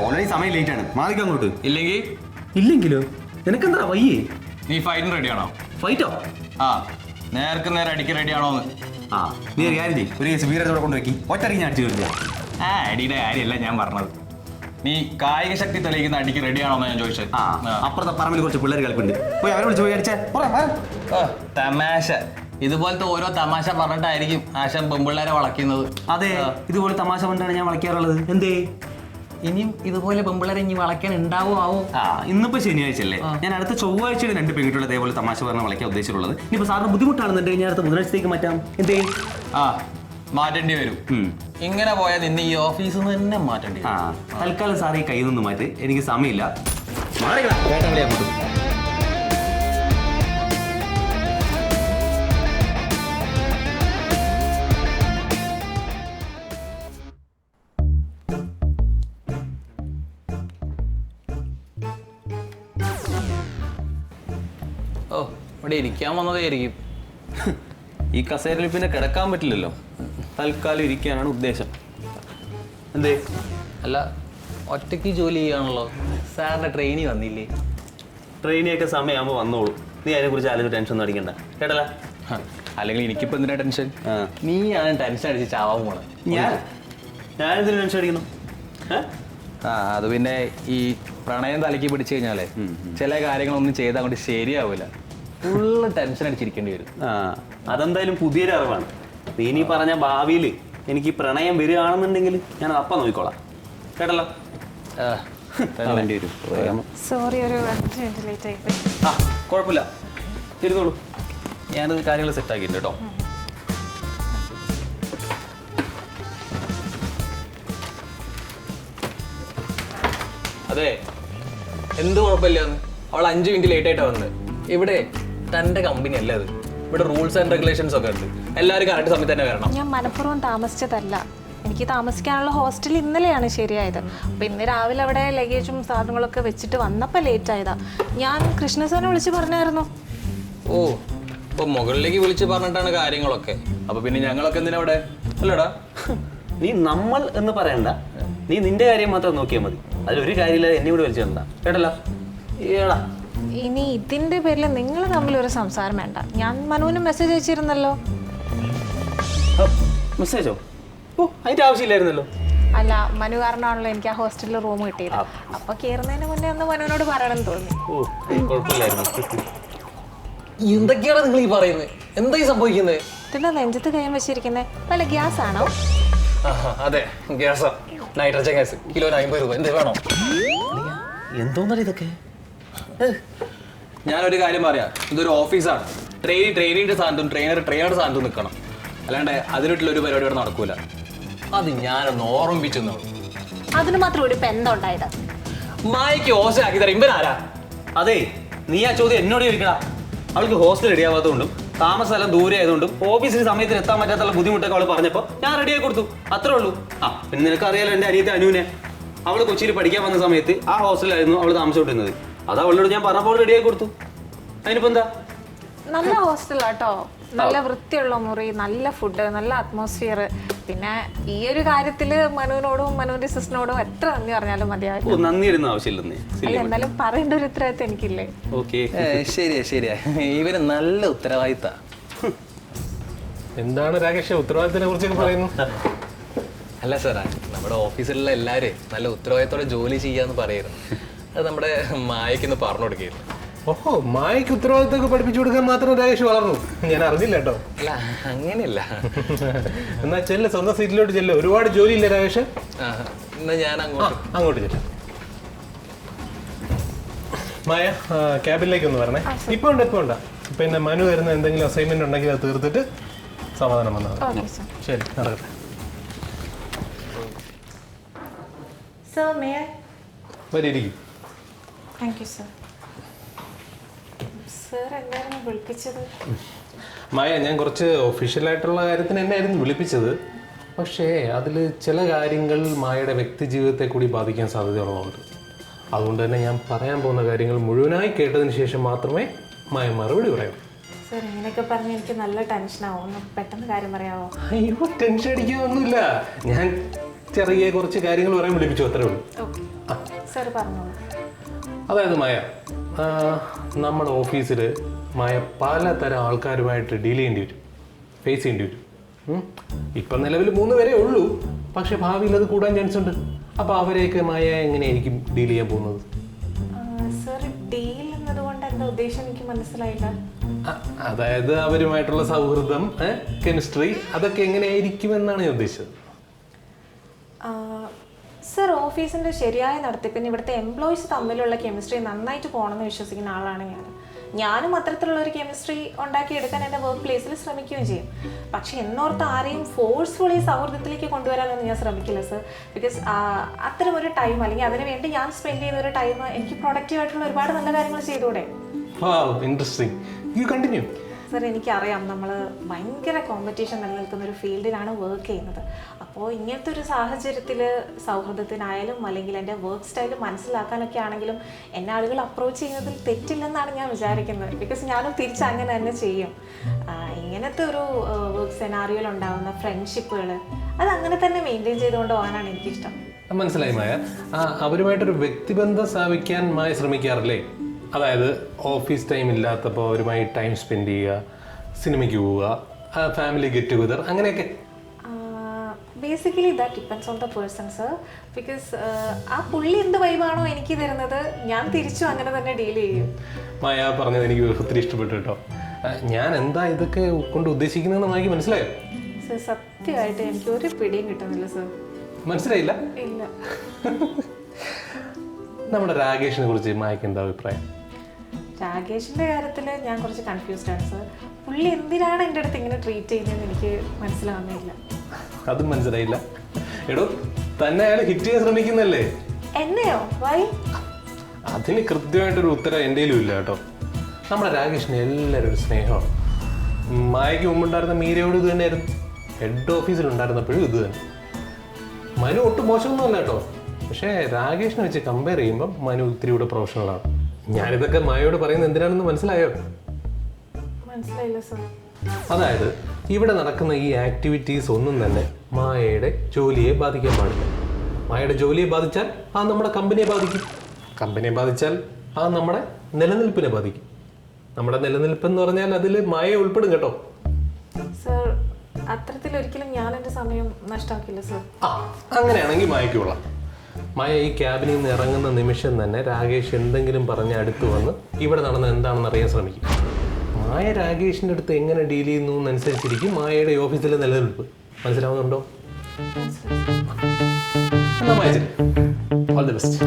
Already സമയം late ആണ്, മാറിക്ക് അങ്ങോട്ട്. ഇല്ലെങ്കിലോ നിനക്കെന്താ വയ്യേ? നീ ഫൈറ്റിന് റെഡിയാണോ? ഫൈറ്റോ? ആ, നേർക്ക് നേരെ അടിക്ക് റെഡിയാണോന്ന്. നീ ഒരു കാര്യം ചെയ്യ്, ഒരു കേസ് വീരത്തോടെ കൊണ്ടുവയ്ക്കി ഒറ്ററിഞ്ഞ് അടിച്ചു തീർക്കുക. അടിയുടെ കാര്യമല്ല ഞാൻ പറഞ്ഞത്, നീ കായിക ശക്തി തെളിയിക്കുന്ന അടിക്ക് റെഡിയാണോന്ന് ഞാൻ ചോദിച്ചത്. അപ്പുറത്തെ പറമ്പിൽ കുറച്ച് പിള്ളേർ കളിപ്പുണ്ട്, പോയി അവരെ വിളിച്ച് പോയി അടിച്ചേ. തമാശ, ഇതുപോലത്തെ ഓരോ തമാശ പറഞ്ഞിട്ടായിരിക്കും ആശാൻ പെമ്പിള്ളേരെ വളയ്ക്കുന്നത്. അതെ, ഇതുപോലെ തമാശ കൊണ്ടാണ് ഞാൻ വളയ്ക്കാറുള്ളത്. എന്തേ ഇനിയും ഇതുപോലെ പെമ്പിള്ളേരെ ഇനി വളയ്ക്കാൻ ഉണ്ടാവോ ആവോ? ഇന്നിപ്പോ ശനിയാഴ്ച അല്ലേ, ഞാൻ അടുത്ത ചൊവ്വാഴ്ചയുടെ 2 പെൺകുട്ടികൾ ഇതേപോലെ തമാശ പറഞ്ഞ് വളയ്ക്കാൻ ഉദ്ദേശിച്ചുള്ളത്. ഇനിയിപ്പോ സാറിന് ബുദ്ധിമുട്ടാണെന്നുണ്ടെങ്കിൽ ഞാൻ അടുത്ത ബുധനാഴ്ചത്തേക്ക് മാറ്റാം. എന്തേ? മാറ്റേണ്ടി വരും. ഇങ്ങനെ പോയാൽ നിന്നെ ഈ ഓഫീസിൽ നിന്ന് തന്നെ മാറ്റേണ്ടി വരും. തൽക്കാലം സാർ ഈ കയ്യിൽ നിന്ന് മാറ്റി, എനിക്ക് സമയമില്ല. ഓ, ഇവിടെ ഇരിക്കാൻ വന്നതായിരിക്കും. ഈ കസേരയിൽ പിന്നെ കിടക്കാൻ പറ്റില്ലല്ലോ, തൽക്കാലം ഇരിക്കാനാണ് ഉദ്ദേശം. എന്തേ? അല്ല, ഒറ്റയ്ക്ക് ജോലി ചെയ്യാണല്ലോ. സാറിന്റെ ട്രെയിനി വന്നില്ലേ? ട്രെയിനിയൊക്കെ സമയമാകുമ്പോൾ വന്നോളൂ. നീ അതിനെക്കുറിച്ച് ആലോചിച്ച് ടെൻഷൻ ഒന്നും അടിക്കണ്ട കേട്ടല്ല. അല്ലെങ്കിൽ എനിക്കിപ്പോ എന്തിനാ ടെൻഷൻ? നീയാണ് ടെൻഷൻ അടിച്ച് ചാവാൻ പോണത്. ഞാനെന്തിനു ടെൻഷൻ അടിക്കണം? അത് പിന്നെ ഈ പ്രണയം തലയ്ക്ക് പിടിച്ചു കഴിഞ്ഞാലേ ചില കാര്യങ്ങളൊന്നും ചെയ്താൽ അങ്ങോട്ട് ശരിയാവൂല. ഫുള്ള് ടെൻഷൻ അടിച്ചിരിക്കേണ്ടി വരും. അതെന്തായാലും പുതിയൊരു അറിവാണ്. നീ ഇനി പറഞ്ഞ ഭാവിയിൽ എനിക്ക് പ്രണയം വരികയാണെന്നുണ്ടെങ്കിൽ ഞാൻ അപ്പം നോക്കിക്കോളാം കേട്ടല്ലോ. കുഴപ്പമില്ല, ഇരുന്നോളൂ. ഞാനത് കാര്യങ്ങൾ സെറ്റാക്കിയിട്ടുണ്ട് കേട്ടോ. അതെ, എന്ത് കുഴപ്പമില്ലാന്ന്. അവൾ 5 മിനിറ്റ് ലേറ്റ് ആയിട്ടാണ് വന്നത്. ഇവിടെ തന്റെ കമ്പനി അല്ല അത്, ഇവിടെ റൂൾസ് ആൻഡ് റെഗുലേഷൻസ് ഒക്കെ ഉണ്ട്. എല്ലാവരും കറക്റ്റ് സമയത്ത് തന്നെ വരണം. ഞാൻ മനഃപൂർവ്വം താമസിച്ചതല്ല, എനിക്ക് താമസിക്കാനുള്ള ഹോസ്റ്റൽ ഇന്നലെയാണ് ശരിയായത്. അപ്പം ഇന്ന് രാവിലെ അവിടെ ലഗേജും സാധനങ്ങളൊക്കെ വെച്ചിട്ട് വന്നപ്പോൾ ലേറ്റ് ആയതാ. ഞാൻ കൃഷ്ണസാറിനെ വിളിച്ച് പറഞ്ഞായിരുന്നു. ഓ, അപ്പൊ മുകളിലേക്ക് വിളിച്ച് പറഞ്ഞിട്ടാണ് കാര്യങ്ങളൊക്കെ. അപ്പൊ പിന്നെ ഞങ്ങളൊക്കെ എന്തിനാ അവിടെ? അല്ലടാ, നീ നമ്മൾ എന്ന് പറയണ്ട, നീ നിന്റെ കാര്യം മാത്രം നോക്കിയാൽ മതി. അതിലൊരു കാര്യമില്ല, എന്നെ കൂടെ വിളിച്ചു തരണ്ട കേട്ടല്ലോ. ഏടാ, ഇനി ഇതിന്റെ പേരിൽ നിങ്ങൾ തമ്മിൽ ഒരു സംസാരം വേണ്ട. ഞാൻ മനുവിന് മെസ്സേജ് അയച്ചിരുന്നല്ലോ. മെസ്സേജോ? ഓ, അതിന്റെ ആവശ്യമില്ലായിരുന്നല്ലോ. അല്ല, മനു കാരണമാണല്ലോ എനിക്ക് ആ ഹോസ്റ്റലിൽ റൂം കിട്ടിയത്. അപ്പൊ കയറുന്നതിന് മുന്നേ ഒന്ന് മനുവിനോട് പറയണമെന്ന് തോന്നി. ഓ, കുഴപ്പമില്ലായിരുന്നു. എന്തൊക്കെയാണ് നിങ്ങൾ ഈ പറയുന്നത്? എന്താ ഈ സംഭവിക്കുന്നത്? ഇതിന്റെ നെഞ്ചത്ത് കൈ വെച്ചിരിക്കുന്നത് വല്ല ഗ്യാസ് ആണോ? അതെ, ഗ്യാസാ. Nitrogen gas. കിലോന് 50 രൂപ. എന്ത് വേണോ? എന്തോന്നല്ല ഇതൊക്കെ? ഞാനൊരു കാര്യം പറയാം, ഇതൊരു ഓഫീസാണ്. ട്രെയിനിന്റെ സ്ഥാനത്തും ട്രെയിനറുടെ സ്ഥാനത്തും നിൽക്കണം. അല്ലാണ്ട് അതിനായിട്ടുള്ള ഒരു പരിപാടി ഇവിടെ നടക്കൂല. അത് ഞാനൊന്ന് ഓർമ്മിപ്പിച്ചു. അതിന് മാത്രം ഒരു ബന്ധം ഉണ്ടായത്. മായക്ക് ഹോസ്റ്റൽ ആക്കി തരാം. ഇവനാരാ? അതെ, നീ ആ ചോദ്യം എന്നോട് ചോദിക്കടാ. അവൾക്ക് ഹോസ്റ്റൽ റെഡി ആവാത്തതുകൊണ്ടും താമസ സ്ഥലം ദൂരെ ആയതുകൊണ്ടും ഓഫീസിന് സമയത്തിന് എത്താൻ പറ്റാത്തുള്ള ബുദ്ധിമുട്ടൊക്കെ അവൾ പറഞ്ഞപ്പോൾ ഞാൻ റെഡിയായി കൊടുത്തു, അത്രേ ഉള്ളൂ. പിന്നെ നിനക്കറിയാലോ എൻ്റെ അനിയത്തെ അനുവിനെ. അവൾ കൊച്ചിയിൽ പഠിക്കാൻ വന്ന സമയത്ത് ആ ഹോസ്റ്റലിലായിരുന്നു അവൾ താമസിച്ചുകൊണ്ടിരുന്നത്. അത് അവളോട് ഞാൻ പറഞ്ഞപ്പോൾ റെഡിയായി കൊടുത്തു. അതിനിപ്പോ എന്താ? നല്ല ഹോസ്റ്റലാട്ടോ, നല്ല വൃത്തിയുള്ള മുറി, നല്ല ഫുഡ്, നല്ല അറ്റ്മോസ്ഫിയർ. പിന്നെ ഈ ഒരു കാര്യത്തില് മനുവിനോടും മനുവിന്റെ സിസ്റ്ററിനോടും എത്ര നന്ദി പറഞ്ഞാലും മതിയാവും. നന്ദി ഇരുന്ന ആവശ്യമില്ലെന്നേ. അല്ല, എന്നാലും പറയേണ്ട ഒരു ഉത്തരവാദിത്തം എനിക്കില്ലേ? ശരിയാ. ഇവര് നല്ല ഉത്തരവാദിത്ത. എന്താണ് രാകേഷ് ഉത്തരവാദിത്തത്തിനെ കുറിച്ചൊക്കെ പറയുന്നു? അല്ല സാറാ, നമ്മുടെ ഓഫീസിലുള്ള എല്ലാവരും നല്ല ഉത്തരവാദിത്തോടെ ജോലി ചെയ്യാന്ന് പറയുന്നു. അത് നമ്മുടെ മായക്കൊന്ന് പറഞ്ഞു കൊടുക്കുകയായിരുന്നു. ഓഹോ, മായക്ക് ഉത്തരവാദിത്തമൊക്കെ പഠിപ്പിച്ചു കൊടുക്കാൻ മാത്രം രാകേഷ് വളർന്നു? ഞാൻ അറിഞ്ഞില്ല കേട്ടോ. അല്ല, അങ്ങനെയല്ല. എന്നാ ചെല്ല്, സ്വന്തം സീറ്റിലോട്ട് ചെല്ല്. ഒരുപാട് ജോലി ഇല്ല രാകേഷ്. എന്നാ ഞാൻ അങ്ങോട്ട് ചെല്ലാം. മായ, ക്യാബിനിലേക്ക് ഒന്ന് വരണേ. ഇപ്പൊ ഉണ്ട്. പിന്നെ മനു വരുന്ന എന്തെങ്കിലും അസൈൻമെന്റ് ഉണ്ടെങ്കിൽ അത് തീർത്തിട്ട് സമാധാനം വന്നാൽ. ശരി, നടക്കട്ടെ. വരിയിരിക്കും. മായ, ഞാൻ കുറച്ച് ഒഫീഷ്യലായിട്ടുള്ള കാര്യത്തിന് എന്നെയായിരുന്നു വിളിപ്പിച്ചത്. പക്ഷേ അതിൽ ചില കാര്യങ്ങൾ മായയുടെ വ്യക്തി ജീവിതത്തെ കൂടി ബാധിക്കാൻ സാധ്യതയുള്ളതുകൊണ്ട് അതുകൊണ്ട് തന്നെ ഞാൻ പറയാൻ പോകുന്ന കാര്യങ്ങൾ മുഴുവനായി കേട്ടതിന് ശേഷം മാത്രമേ മായ മറുപടി പറയൂ. സർ, ഇങ്ങനെയൊക്കെ പറഞ്ഞ് എനിക്ക് നല്ല ടെൻഷനാവും. ഒന്ന് പെട്ടെന്ന് കാര്യം പറയാമോ? അയ്യോ, ടെൻഷൻ അടിക്കാനൊന്നുമില്ല. ഞാൻ ചെറിയ കുറച്ച് കാര്യങ്ങൾ പറയാൻ വിളിപ്പിച്ചു, അത്രേ ഉള്ളൂ. ഓക്കെ സാർ പറഞ്ഞോളൂ. അതായത് മായ, നമ്മുടെ ഓഫീസിൽ മായ പലതരം ആൾക്കാരുമായിട്ട് ഡീൽ ചെയ്യേണ്ടി വരും, ഫേസ് ചെയ്യേണ്ടി വരും. ഇപ്പം നിലവിൽ 3 പേരേ ഉള്ളൂ, പക്ഷെ ഭാവിയിൽ അത് കൂടാൻ ചാൻസ് ഉണ്ട്. അപ്പോൾ അവരെയൊക്കെ മായ എങ്ങനെയായിരിക്കും ഡീൽ ചെയ്യാൻ പോകുന്നത്? സാർ ഡീൽ എന്നതുകൊണ്ട് എന്താ ഉദ്ദേശം എനിക്ക് മനസ്സിലായില്ല. അതായത് അവരുമായിട്ടുള്ള സൗഹൃദം, കെമിസ്ട്രി, അതൊക്കെ എങ്ങനെയായിരിക്കും എന്നാണ് ഞാൻ ഉദ്ദേശിച്ചത്. സർ ഓഫീസിൻ്റെ ശരിയായ നടത്തിപ്പിന് ഇവിടുത്തെ എംപ്ലോയീസ് തമ്മിലുള്ള കെമിസ്ട്രി നന്നായിട്ട് പോകണമെന്ന് വിശ്വസിക്കുന്ന ആളാണ് ഞാനും അത്തരത്തിലുള്ള ഒരു കെമിസ്ട്രി ഉണ്ടാക്കിയെടുക്കാൻ എൻ്റെ വർക്ക് പ്ലേസിൽ ശ്രമിക്കുകയും ചെയ്യും. പക്ഷെ എന്നോർത്ത് ആരെയും ഫോഴ്സ്ഫുള്ളി സൗഹൃദത്തിലേക്ക് കൊണ്ടുവരാനൊന്നും ഞാൻ ശ്രമിക്കില്ല സർ. ബിക്കോസ് അത്തരം ഒരു ടൈം അല്ലെങ്കിൽ അതിന് വേണ്ടി ഞാൻ സ്പെൻഡ് ചെയ്ത ഒരു ടൈം എനിക്ക് പ്രൊഡക്റ്റീവായിട്ടുള്ള ഒരുപാട് നല്ല കാര്യങ്ങൾ ചെയ്തുകൂടെ? Interesting, you continue. സർ എനിക്കറിയാം നമ്മൾ ഭയങ്കര കോമ്പറ്റീഷൻ നിലനിൽക്കുന്ന ഒരു ഫീൽഡിലാണ് വർക്ക് ചെയ്യുന്നത്. അപ്പോൾ ഇങ്ങനത്തെ ഒരു സാഹചര്യത്തിൽ സൗഹൃദത്തിനായാലും അല്ലെങ്കിൽ എൻ്റെ വർക്ക് സ്റ്റൈൽ മനസ്സിലാക്കാനൊക്കെ ആണെങ്കിലും എന്നെ ആളുകൾ അപ്രോച്ച് ചെയ്യുന്നതിൽ തെറ്റില്ലെന്നാണ് ഞാൻ വിചാരിക്കുന്നത്. ബിക്കോസ് ഞാനും തിരിച്ച് അങ്ങനെ തന്നെ ചെയ്യും. ഇങ്ങനത്തെ ഒരു വർക്ക് സെനാറിയോയിൽ ഉണ്ടാകുന്ന ഫ്രണ്ട്ഷിപ്പുകൾ അത് അങ്ങനെ തന്നെ മെയിൻറ്റെയിൻ ചെയ്തുകൊണ്ട് പോകാനാണ് എനിക്കിഷ്ടം. മനസ്സിലായി മായ. അവരുമായിട്ടൊരു വ്യക്തിബന്ധം സ്ഥാപിക്കാൻ മായ ശ്രമിക്കാറില്ലേ? അതായത് ഓഫീസ് ടൈം ഇല്ലാത്തപ്പോൾ അവരുമായി ടൈം സ്പെൻഡ് ചെയ്യുക, സിനിമയ്ക്ക് പോവുക, ഫാമിലി ഗെറ്റ് ടുഗദർ, അങ്ങനെയൊക്കെ. Basically that depends on the person sir. Because ആ പുള്ളി എന്ത് വൈബാണോ എനിക്ക് തരുന്നത് ഞാൻ തിരിച്ചും അങ്ങനെ തന്നെ ഡീൽ ചെയ്യും. മായ പറഞ്ഞത് എനിക്ക് ഒത്തിരി ഇഷ്ടപ്പെട്ടു കേട്ടോ. ഞാൻ എന്താ ഇതൊക്കെ കൊണ്ട് ഉദ്ദേശിക്കുന്നതെന്ന് മായക്ക് മനസ്സിലായോ? സർ സത്യമായിട്ട് എനിക്ക് ഒരു പിടിയും കിട്ടുന്നില്ല സർ. മനസ്സിലായില്ല? ഇല്ല. നമ്മുടെ രാകേഷിനെ കുറിച്ച് മായക്ക് എന്താ അഭിപ്രായം? രാകേഷിൻ്റെ കാര്യത്തിൽ ഞാൻ കുറച്ച് കൺഫ്യൂസ്ഡ് ആണ് സർ. പുള്ളി എന്തിനാണ് എൻ്റെ അടുത്ത് ഇങ്ങനെ ട്രീറ്റ് ചെയ്യുന്നതെന്ന് എനിക്ക് മനസ്സിലാവുന്നില്ല. അതും മനസ്സിലായില്ല? എടോ, തന്നെ അയാൾ ഹിറ്റ് ചെയ്യാൻ ശ്രമിക്കുന്നല്ലേ? എന്നെയോ? വൈ? അതിന് കൃത്യമായിട്ടൊരു ഉത്തരം എൻ്റെയിലും ഇല്ല കേട്ടോ. നമ്മുടെ രാകേഷിന് എല്ലാവരും ഒരു സ്നേഹമാണ്. മായയ്ക്ക് മുമ്പുണ്ടായിരുന്ന മീരയോട് ഇത് തന്നെയായിരുന്നു. ഹെഡ് ഓഫീസിലുണ്ടായിരുന്നപ്പോഴും ഇത് തന്നെ. മനു ഒട്ടും മോശമൊന്നുമല്ല കേട്ടോ. പക്ഷേ രാകേഷിനെ വെച്ച് കമ്പയർ ചെയ്യുമ്പം മനു ഇത്തിരി കൂടെ പ്രൊഫഷണലാണ്. ഞാനിതൊക്കെ മായയോട് പറയുന്നത് എന്തിനാണെന്ന് മനസ്സിലായോ? മനസ്സിലായില്ല സർ. അതായത് ഇവിടെ നടക്കുന്ന ഈ ആക്ടിവിറ്റീസ് ഒന്നും തന്നെ മായയുടെ ജോലിയെ ബാധിക്കാൻ പാടില്ല. മായയുടെ ജോലിയെ ബാധിച്ചാൽ അത് നമ്മുടെ കമ്പനിയെ ബാധിക്കും. കമ്പനിയെ ബാധിച്ചാൽ അത് നമ്മുടെ നിലനിൽപ്പിനെ ബാധിക്കും. നമ്മുടെ നിലനിൽപ്പ് എന്ന് പറഞ്ഞാൽ അതിൽ മായ ഉൾപ്പെടും കേട്ടോ. സർ അത്തരത്തിൽ ഒരിക്കലും ഞാൻ എൻ്റെ സമയം നഷ്ടമാക്കില്ല സർ. അങ്ങനെയാണെങ്കിൽ മായയ്ക്ക് കൊള്ളാം. മായ ഈ ക്യാബിനിൽ നിന്ന് ഇറങ്ങുന്ന നിമിഷം തന്നെ രാകേഷ് എന്തെങ്കിലും പറഞ്ഞ് അടുത്ത് വന്ന് ഇവിടെ നടന്ന എന്താണെന്ന് അറിയാൻ ശ്രമിക്കും. മായ രാകേഷിൻ്റെ അടുത്ത് എങ്ങനെ ഡീൽ ചെയ്യുന്നു എന്നനുസരിച്ചിരിക്കും മായയുടെ ഓഫീസിലെ നിലനിൽപ്പ്. മനസ്സിലാവുന്നുണ്ടോ? എന്നാൽ മായ, ഓൾ ദി ബെസ്റ്റ്.